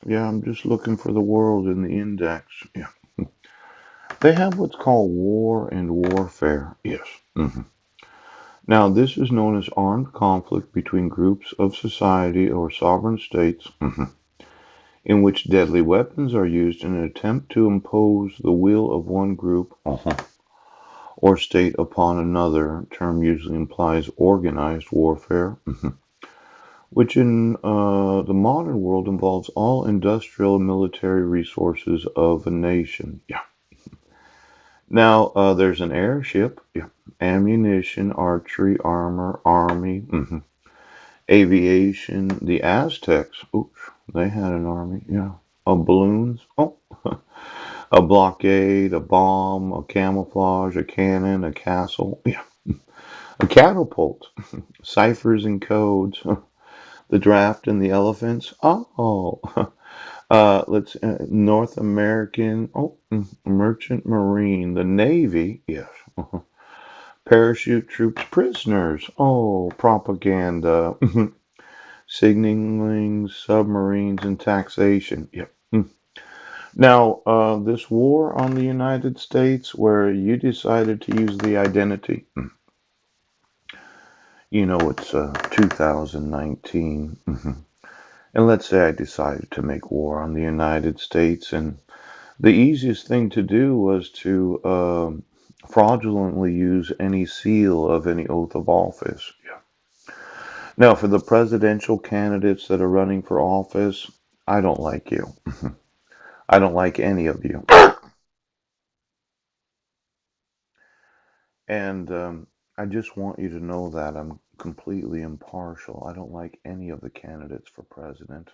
Yeah, I'm just looking for the world in the index. Yeah. They have what's called war and warfare. Yes. hmm Now, this is known as armed conflict between groups of society or sovereign states in which deadly weapons are used in an attempt to impose the will of one group or state upon another. Term usually implies organized warfare, which in the modern world involves all industrial and military resources of a nation. Yeah. Now, there's an airship, yeah, ammunition, archery, armor, army, aviation. The Aztecs, oops, they had an army, yeah. Balloons, oh, a blockade, a bomb, a camouflage, a cannon, a castle, yeah. A catapult, ciphers and codes, the draft and the elephants. Oh, let's North American. Oh, merchant marine, the Navy. Yes. Parachute troops, prisoners. Oh, propaganda, signaling, submarines, and taxation. Yep. Now, this war on the United States, where you decided to use the identity, it's 2019. And let's say I decided to make war on the United States, and the easiest thing to do was to fraudulently use any seal of any oath of office. Yeah. Now, for the presidential candidates that are running for office, I don't like you. I don't like any of you. And I just want you to know that I'm completely impartial. I don't like any of the candidates for president.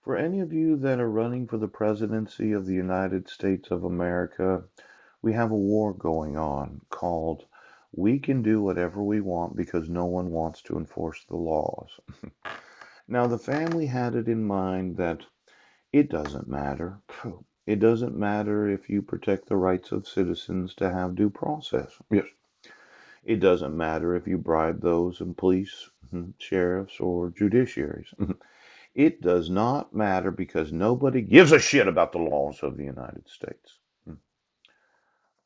For any of you that are running for the presidency of the United States of America, we have a war going on called We Can Do Whatever We Want Because No One Wants to Enforce the Laws. Now, the family had it in mind that it doesn't matter. It doesn't matter if you protect the rights of citizens to have due process. Yes. It doesn't matter if you bribe those in police, sheriffs, or judiciaries. It does not matter because nobody gives a shit about the laws of the United States.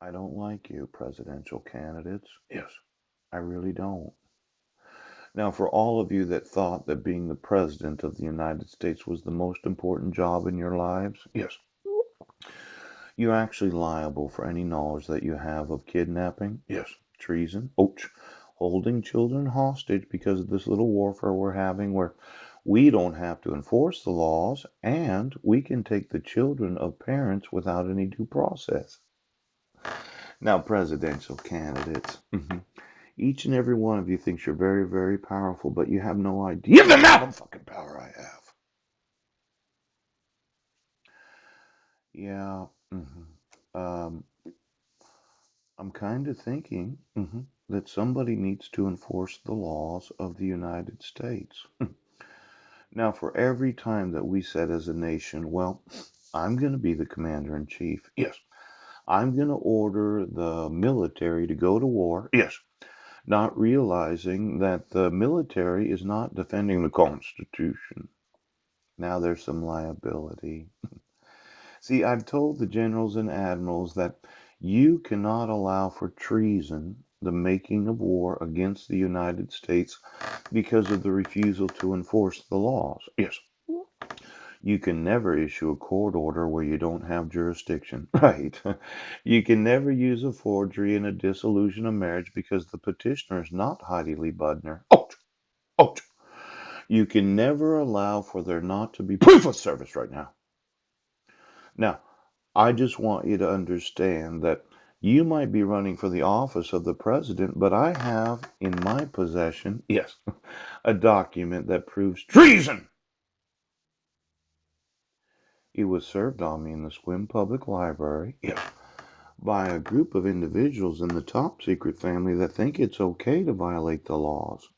I don't like you, presidential candidates. Yes, I really don't. Now, for all of you that thought that being the president of the United States was the most important job in your lives, yes, you're actually liable for any knowledge that you have of kidnapping, yes, treason, holding children hostage because of this little warfare we're having where we don't have to enforce the laws and we can take the children of parents without any due process. Now, presidential candidates, each and every one of you thinks you're very, very powerful, but you have no idea the amount of fucking power I have. Yeah. Um, I'm kind of thinking that somebody needs to enforce the laws of the United States. Now, for every time that we said as a nation, well, I'm going to be the commander in chief. Yes. I'm going to order the military to go to war. Yes. Not realizing that the military is not defending the Constitution. Now there's some liability. See, I've told the generals and admirals that you cannot allow for treason, the making of war against the United States because of the refusal to enforce the laws. Yes. You can never issue a court order where you don't have jurisdiction. Right. You can never use a forgery in a dissolution of marriage because the petitioner is not Heidi Lee Budner. Ouch! Ouch! You can never allow for there not to be proof of service right now. Now, I just want you to understand that you might be running for the office of the president, but I have in my possession, yes, a document that proves treason. It was served on me in the Squim Public Library, yes, by a group of individuals in the top secret family that think it's okay to violate the laws.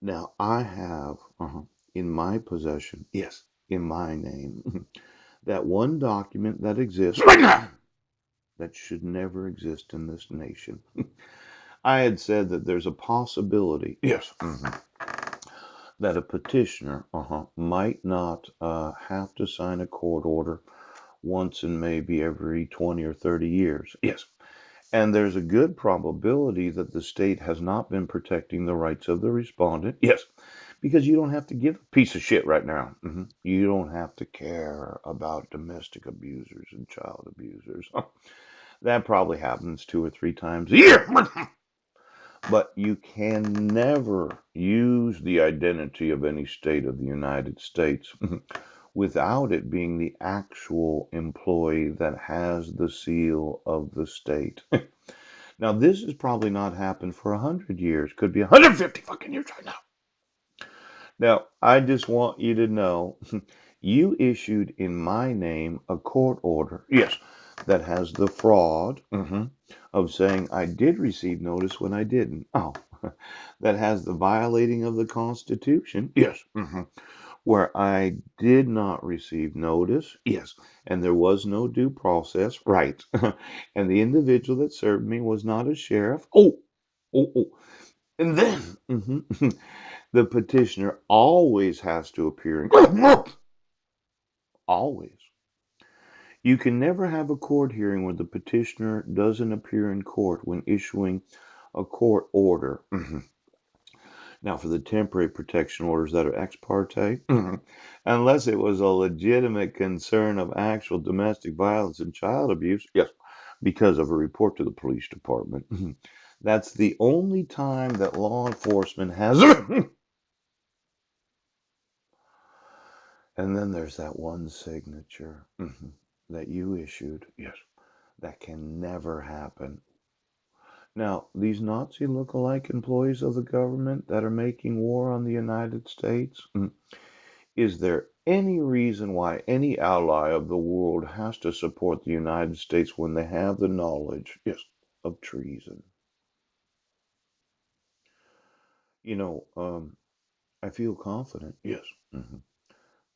Now, I have in my possession, yes, in my name, that one document that exists right now that should never exist in this nation. I had said that there's a possibility, yes, that a petitioner might not have to sign a court order once in maybe every 20 or 30 years. Yes. And there's a good probability that the state has not been protecting the rights of the respondent. Yes. Because you don't have to give a piece of shit right now. You don't have to care about domestic abusers and child abusers. That probably happens 2 or 3 times a year. But you can never use the identity of any state of the United States without it being the actual employee that has the seal of the state. Now, this has probably not happened for 100 years. Could be 150 fucking years right now. Now, I just want you to know you issued in my name a court order. Yes, that has the fraud of saying I did receive notice when I didn't. Oh, that has the violating of the Constitution. Yes. Where I did not receive notice. Yes. And there was no due process. Right. And the individual that served me was not a sheriff. Oh. And then the petitioner always has to appear in court. Always. You can never have a court hearing where the petitioner doesn't appear in court when issuing a court order. Now, for the temporary protection orders that are ex parte, unless it was a legitimate concern of actual domestic violence and child abuse, yes, because of a report to the police department, that's the only time that law enforcement has. And then there's that one signature that you issued. Yes, that can never happen. Now, these Nazi look-alike employees of the government that are making war on the United States, is there any reason why any ally of the world has to support the United States when they have the knowledge, yes, of treason? You know, I feel confident, yes,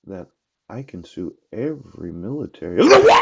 that I can sue every military of the world